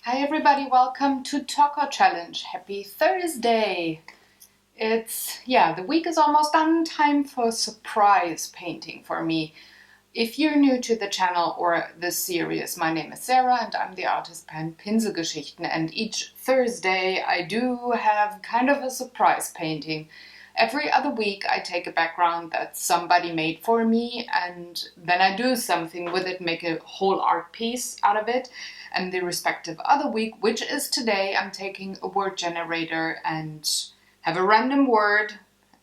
Hi everybody, welcome to Talk-ohhh-Challenge. Happy Thursday! The week is almost done. Time for surprise painting for me. If you're new to the channel or this series, my name is Sarah and I'm the artist behind Pinselgeschichten, and each Thursday I do have kind of a surprise painting. Every other week I take a background that somebody made for me and then I do something with it, make a whole art piece out of it. And the respective other week, which is today, I'm taking a word generator and have a random word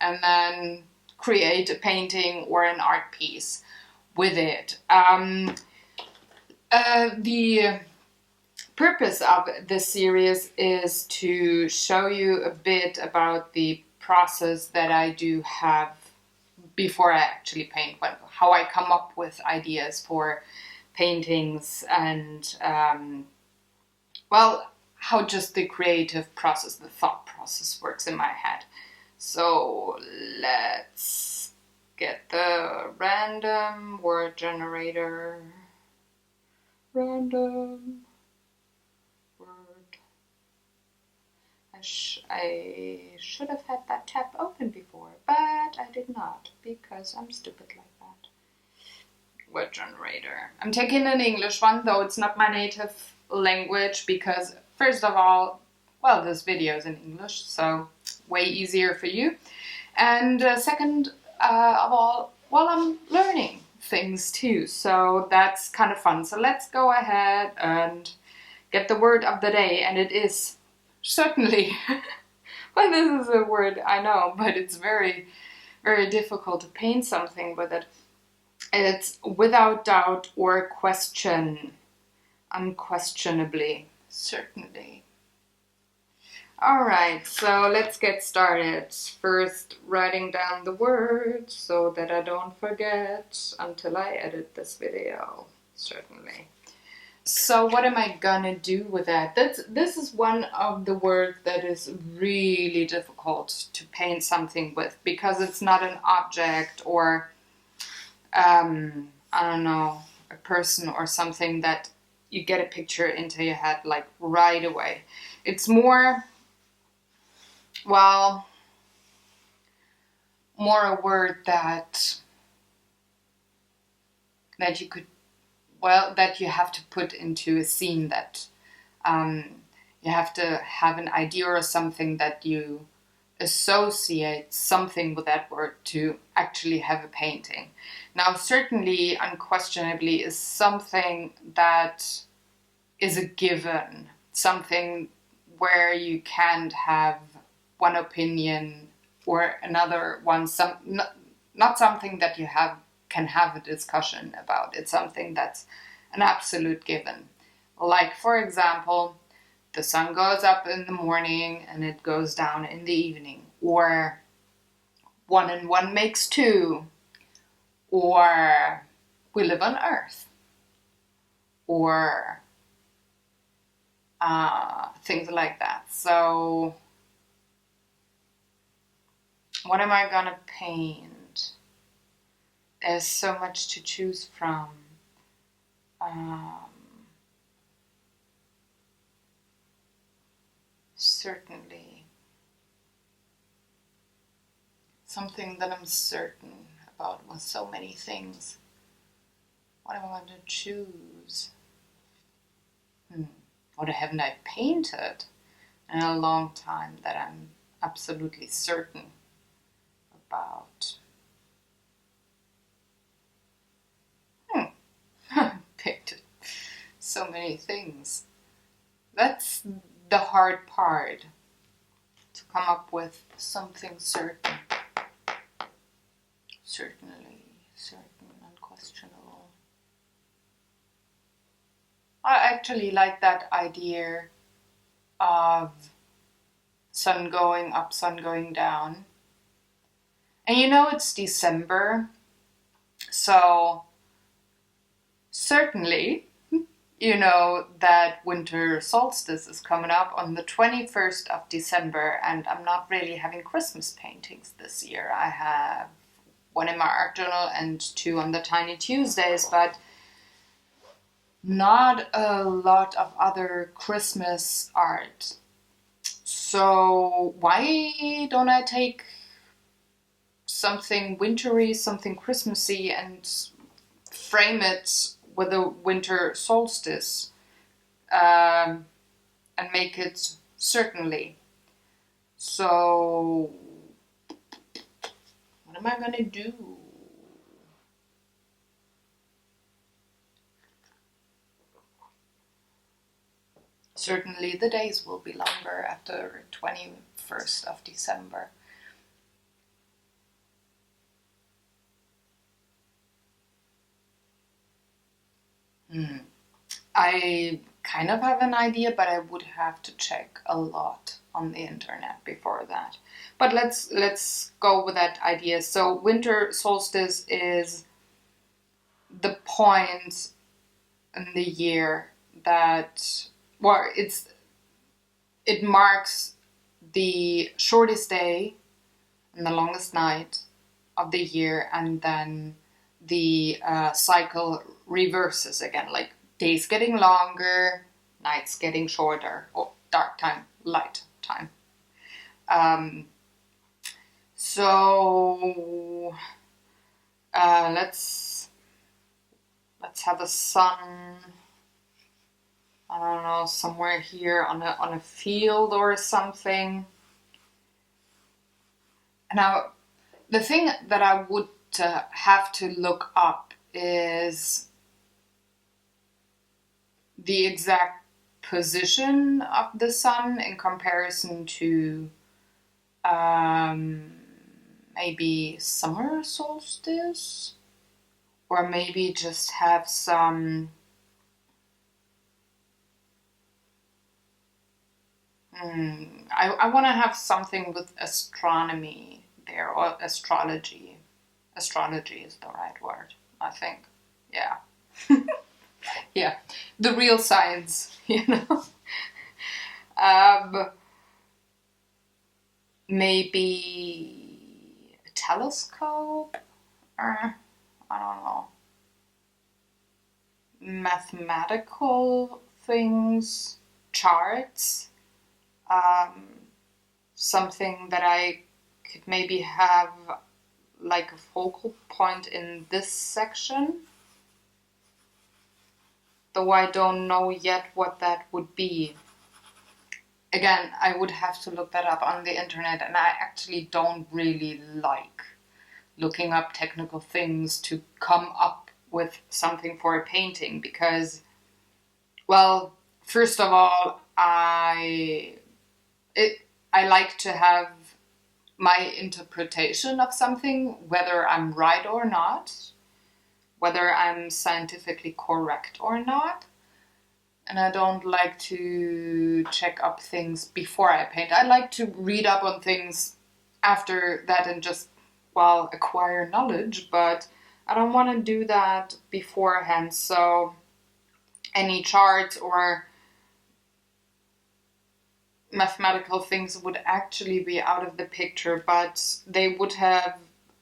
and then create a painting or an art piece with it. The purpose of this series is to show you a bit about the process that I do have before I actually paint, how I come up with ideas for paintings and how just the creative process, the thought process works in my head. So let's get the random word generator. Random word. I should have had that tab open before, but I did not because I'm stupid like that. Word generator. I'm taking an English one, though it's not my native language, because first of all, this video is in English, so way easier for you. And second of all, I'm learning things too, so that's kind of fun. So let's go ahead and get the word of the day, and it is certainly, this is a word I know, but it's very, very difficult to paint something with it. It's without doubt or question, unquestionably, certainly. Alright, so let's get started. First, writing down the words so that I don't forget until I edit this video, certainly. So what am I gonna do with that? This is one of the words that is really difficult to paint something with, because it's not an object or I don't know, a person or something that you get a picture into your head like right away. It's more a word that you have to put into a scene, that you have to have an idea or something that you associate something with that word to actually have a painting. Now, certainly, unquestionably, is something that is a given, something where you can't have one opinion or another one, not something that you can have a discussion about. It's something that's an absolute given. Like, for example, the sun goes up in the morning and it goes down in the evening, or 1 and 1 makes 2, or we live on Earth, or things like that. So what am I gonna paint? There's so much to choose from. Certainly something that I'm certain about with so many things. What am I going to choose? What haven't I painted in a long time that I'm absolutely certain about? Picked so many things. That's the hard part, to come up with something certain. Certainly, certain, unquestionable. I actually like that idea of sun going up, sun going down. And it's December, so certainly that winter solstice is coming up on the 21st of December, and I'm not really having Christmas paintings this year. I have 1 in my art journal and 2 on the Tiny Tuesdays, but not a lot of other Christmas art. So why don't I take something wintry, something Christmassy, and frame it with a winter solstice, and make it certainly. So what am I gonna do? Certainly the days will be longer after 21st of December. I kind of have an idea, but I would have to check a lot on the internet before that. But let's go with that idea. So winter solstice is the point in the year that, well, it marks the shortest day and the longest night of the year, and then the cycle reverses again, like days getting longer, nights getting shorter, or dark time, light time. So let's have a sun, I don't know, somewhere here on a field or something. Now, the thing that I would have to look up is the exact position of the sun in comparison to maybe summer solstice, or maybe just have some I want to have something with astronomy there, or astrology. Astrology is the right word, I think. Yeah. Yeah, the real science, maybe a telescope, or I don't know, mathematical things, charts, something that I could maybe have like a focal point in this section, though I don't know yet what that would be. Again, I would have to look that up on the internet, and I actually don't really like looking up technical things to come up with something for a painting, because, well, first of all, I like to have my interpretation of something, whether I'm right or not, whether I'm scientifically correct or not. And I don't like to check up things before I paint. I like to read up on things after that and just, well, acquire knowledge, but I don't want to do that beforehand. So any charts or mathematical things would actually be out of the picture, but they would have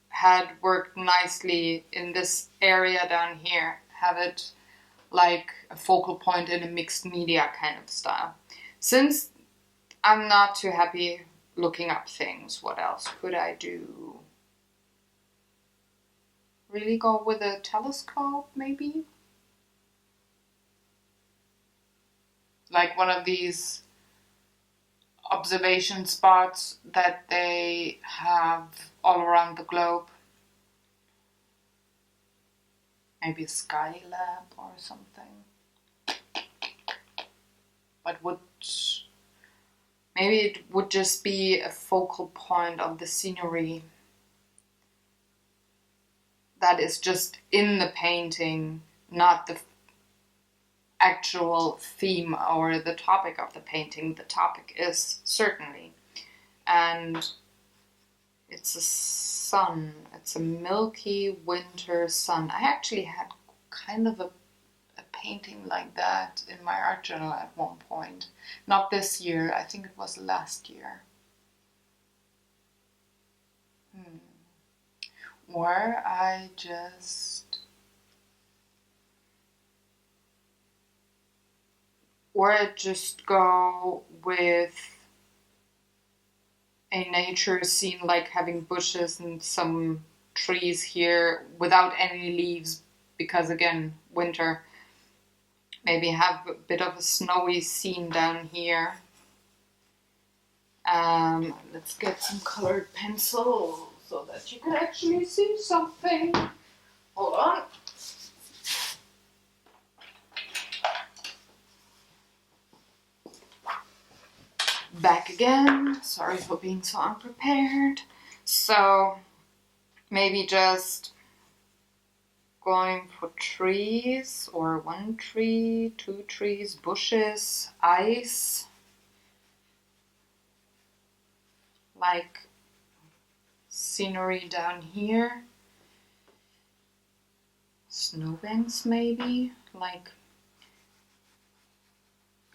had worked nicely in this area down here, have it like a focal point in a mixed media kind of style. Since I'm not too happy looking up things, what else could I do? Really go with a telescope, maybe? Like one of these observation spots that they have all around the globe. Maybe a sky lab or something. But maybe it would just be a focal point of the scenery that is just in the painting, not the actual theme or the topic of the painting. The topic is certainly. And it's a sun. It's a milky winter sun. I actually had kind of a painting like that in my art journal at one point. Not this year, I think it was last year. Or I just or just go with a nature scene, like having bushes and some trees here without any leaves, because again, winter. Maybe have a bit of a snowy scene down here. Let's get some colored pencil so that you can actually see something. Hold on. Back again. Sorry for being so unprepared. So maybe just going for trees, or 1 tree, 2 trees, bushes, ice, like scenery down here, snowbanks maybe, like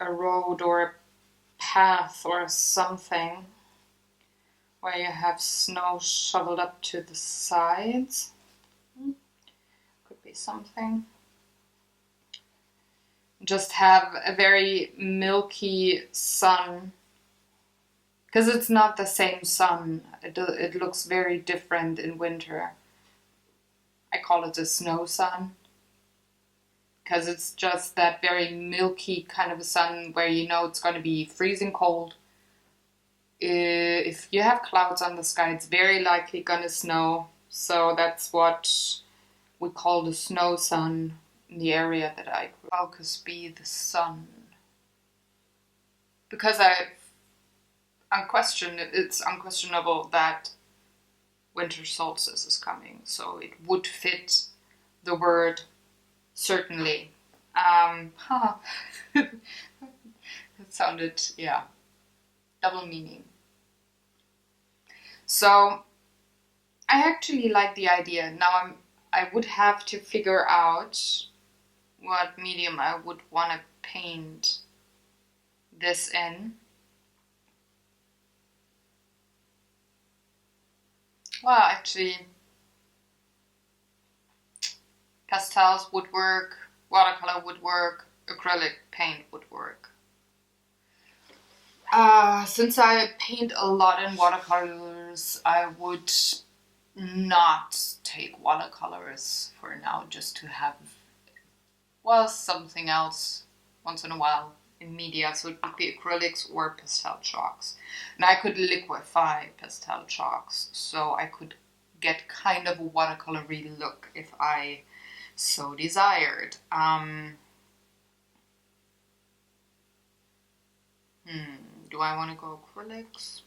a road or a path or something where you have snow shoveled up to the sides. Could be something. Just have a very milky sun, because it's not the same sun. It looks very different in winter. I call it the snow sun, because it's just that very milky kind of a sun where you know it's going to be freezing cold. If you have clouds on the sky, it's very likely going to snow. So that's what we call the snow sun in the area that I grew. Focus be the sun. Because it's unquestionable that winter solstice is coming. So it would fit the word certainly. It sounded, yeah, double meaning. So I actually like the idea. Now I would have to figure out what medium I would want to paint this in. Well, actually, pastels would work, watercolor would work, acrylic paint would work. Since I paint a lot in watercolors, I would not take watercolors for now, just to have, well, something else once in a while in media. So it would be acrylics or pastel chalks. And I could liquefy pastel chalks, so I could get kind of a watercolory look if I so desired. Do I want to go acrylics?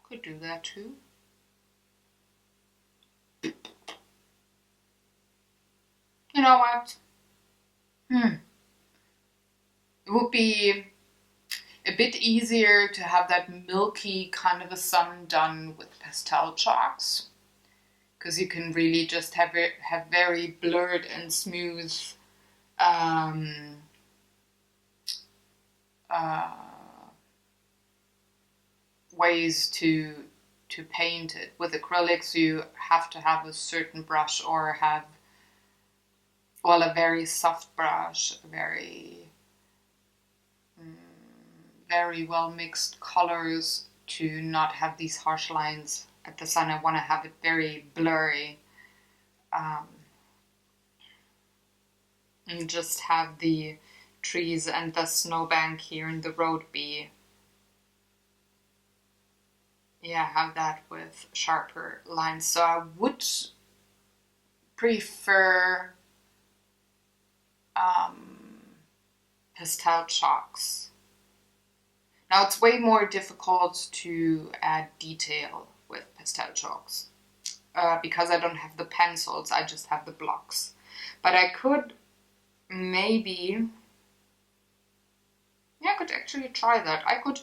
Could do that too. You know what? It would be a bit easier to have that milky kind of a sun done with pastel chalks, because you can really just have very blurred and smooth ways to paint it. With acrylics, you have to have a certain brush, or have, well, a very soft brush, very well mixed colors, to not have these harsh lines at the sun. I want to have it very blurry, and just have the trees and the snowbank here in the road be, yeah, have that with sharper lines. So I would prefer pastel chalks. Now it's way more difficult to add detail with pastel chalks, because I don't have the pencils, I just have the blocks. But I could maybe, yeah, I could actually try that. I could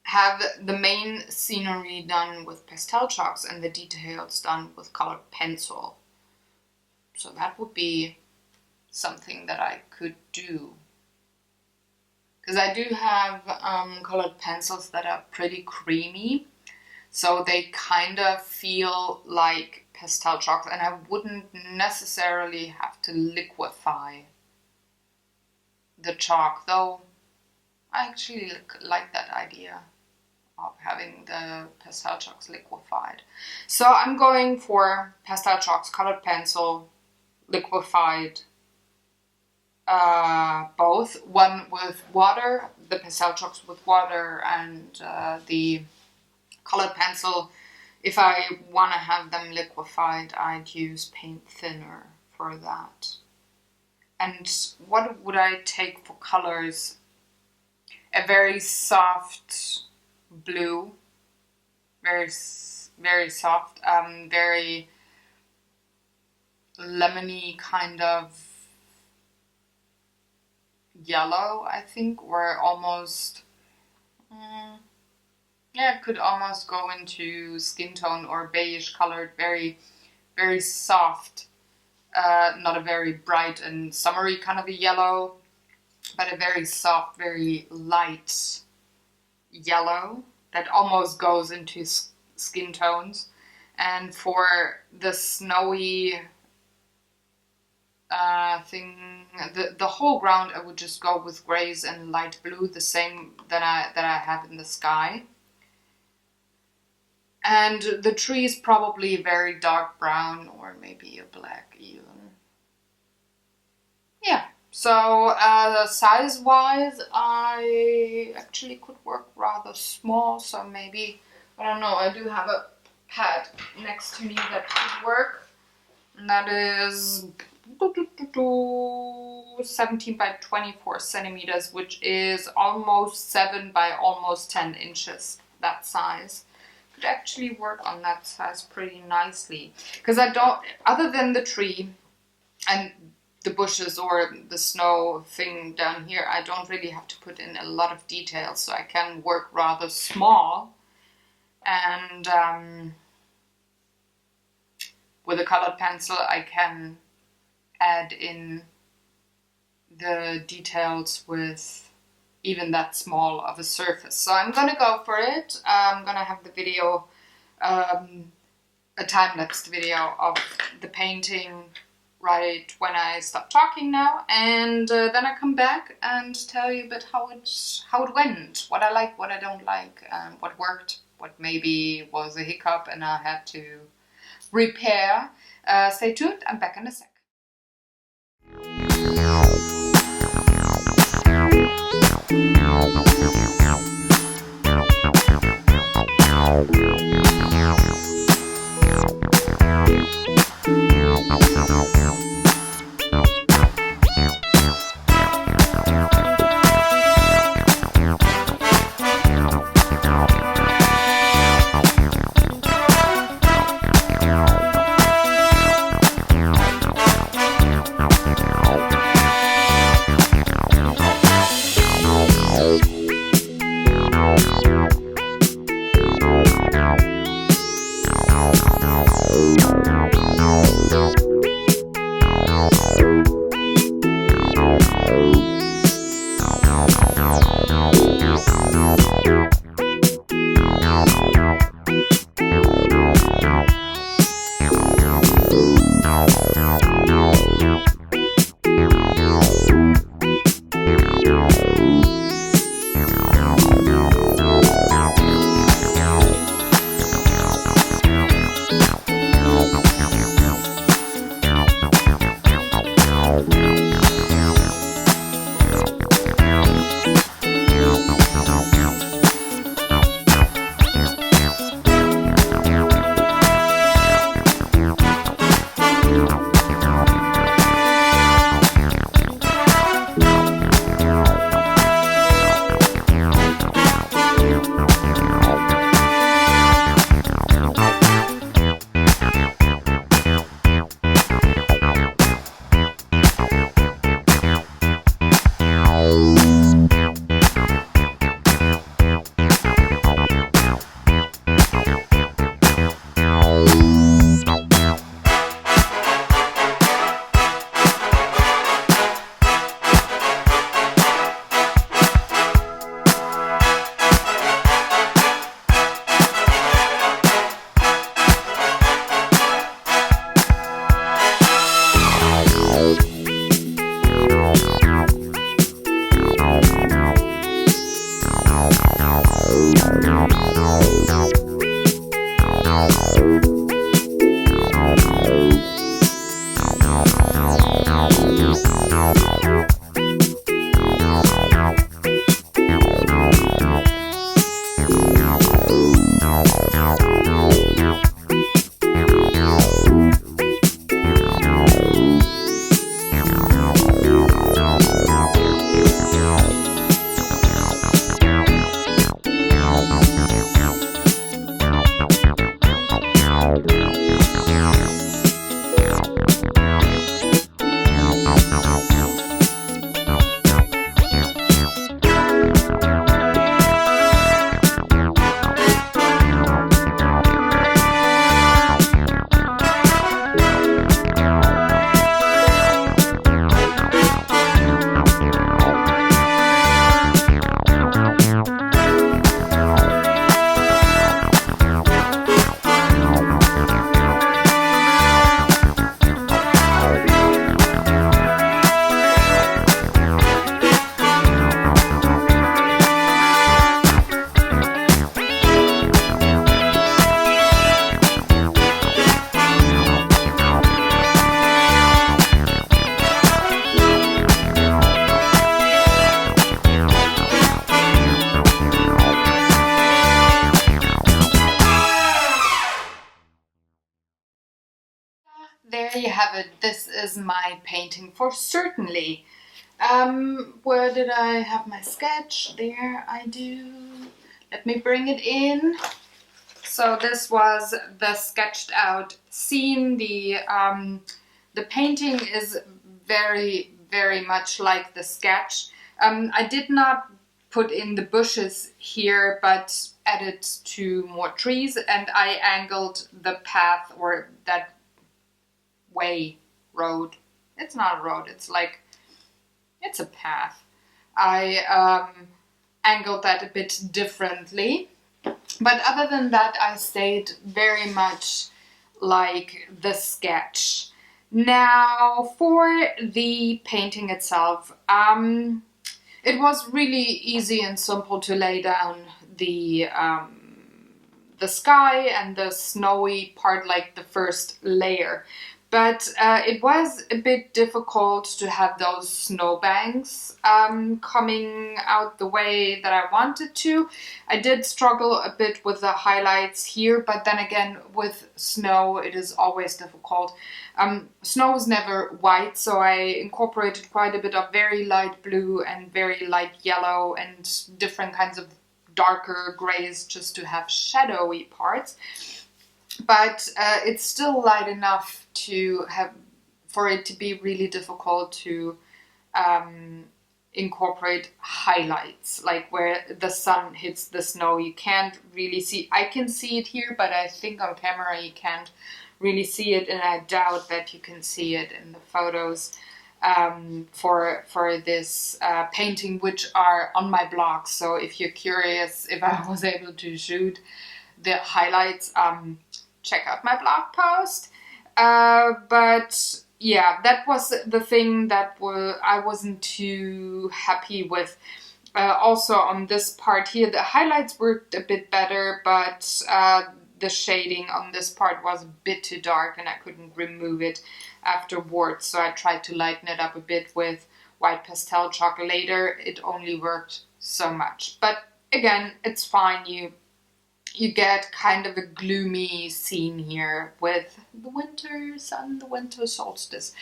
have the main scenery done with pastel chalks and the details done with colored pencil. So that would be something that I could do. Because I do have colored pencils that are pretty creamy, so they kind of feel like pastel chalks, and I wouldn't necessarily have to liquefy the chalk, though I actually like that idea of having the pastel chalks liquefied. So I'm going for pastel chalks, colored pencil, liquefied, both. One with water, the pastel chalks with water, and the colored pencil. If I want to have them liquefied, I'd use paint thinner for that. And what would I take for colors? A very soft blue, very soft, very lemony kind of yellow, I think, or almost, yeah, it could almost go into skin tone or beige colored, very soft, not a very bright and summery kind of a yellow, but a very soft, very light yellow that almost goes into skin tones. And for the snowy thing, the whole ground, I would just go with grays and light blue, the same that I have in the sky. And the tree is probably very dark brown or maybe a black even. Yeah, so size-wise, I actually could work rather small, so maybe, I don't know, I do have a pad next to me that could work. And that is 17 by 24 centimeters, which is almost 7 by almost 10 inches, that size. Could actually work on that size pretty nicely, because I don't, other than the tree and the bushes or the snow thing down here, I don't really have to put in a lot of details, so I can work rather small. And with a colored pencil I can add in the details with even that small of a surface. So I'm gonna go for it. I'm gonna have the video, a time-lapse video of the painting right when I stop talking now, and then I come back and tell you a bit how it went, what I like, what I don't like, what worked, what maybe was a hiccup and I had to repair. Stay tuned, I'm back in a sec. there you have it. This is my painting for certainly. Where did I have my sketch? There I do. Let me bring it in. So this was the sketched out scene. The painting is very, very much like the sketch. I did not put in the bushes here, but added to more trees, and I angled the path, or that road. It's not a road, it's a path. I angled that a bit differently. But other than that, I stayed very much like the sketch. Now, for the painting itself, it was really easy and simple to lay down the sky and the snowy part, like the first layer. But it was a bit difficult to have those snowbanks coming out the way that I wanted to. I did struggle a bit with the highlights here, but then again, with snow, it is always difficult. Snow is never white, so I incorporated quite a bit of very light blue and very light yellow and different kinds of darker grays just to have shadowy parts. But it's still light enough for it to be really difficult to incorporate highlights, like where the sun hits the snow. You can't really see. I can see it here, but I think on camera you can't really see it, and I doubt that you can see it in the photos for this painting, which are on my blog. So if you're curious if I was able to shoot the highlights, check out my blog post. But yeah, that was the thing that I wasn't too happy with. Also on this part here, the highlights worked a bit better, but the shading on this part was a bit too dark and I couldn't remove it afterwards. So I tried to lighten it up a bit with white pastel chalk later. It only worked so much. But again, it's fine. You get kind of a gloomy scene here with the winter sun, the winter solstice.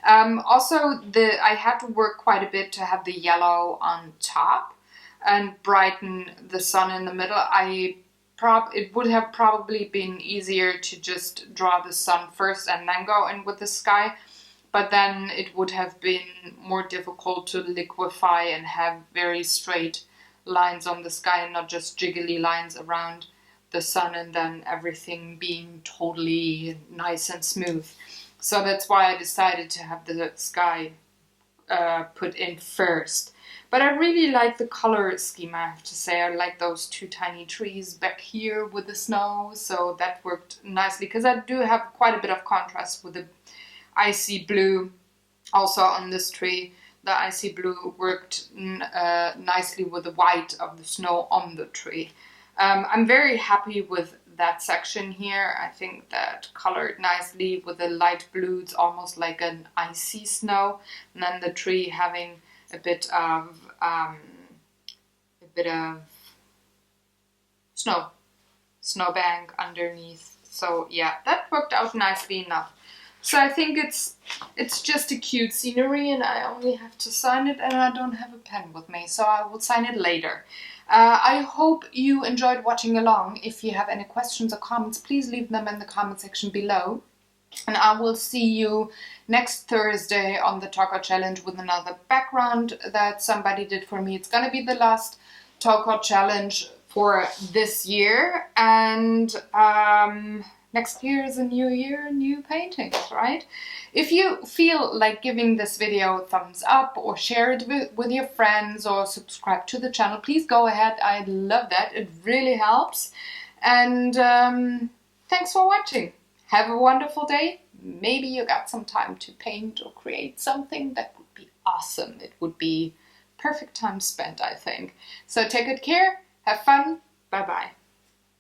Also, I had to work quite a bit to have the yellow on top and brighten the sun in the middle. It would have probably been easier to just draw the sun first and then go in with the sky, but then it would have been more difficult to liquefy and have very straight lines on the sky and not just jiggly lines around the sun and then everything being totally nice and smooth. So that's why I decided to have the sky put in first. But I really like the color scheme, I have to say. I like those two tiny trees back here with the snow, so that worked nicely because I do have quite a bit of contrast with the icy blue. Also on this tree, the icy blue worked nicely with the white of the snow on the tree. I'm very happy with that section here. I think that colored nicely with the light blue. It's almost like an icy snow, and then the tree having a bit of snowbank underneath. So yeah, that worked out nicely enough. So I think it's just a cute scenery, and I only have to sign it, and I don't have a pen with me, so I will sign it later. I hope you enjoyed watching along. If you have any questions or comments, please leave them in the comment section below. And I will see you next Thursday on the Talk-ohhh-Challenge with another background that somebody did for me. It's going to be the last Talk-ohhh-Challenge for this year. And next year is a new year, new paintings, right? If you feel like giving this video a thumbs up or share it with your friends or subscribe to the channel, please go ahead. I'd love that. It really helps. And thanks for watching. Have a wonderful day. Maybe you got some time to paint or create something. That would be awesome. It would be perfect time spent, I think. So take good care. Have fun. Bye-bye.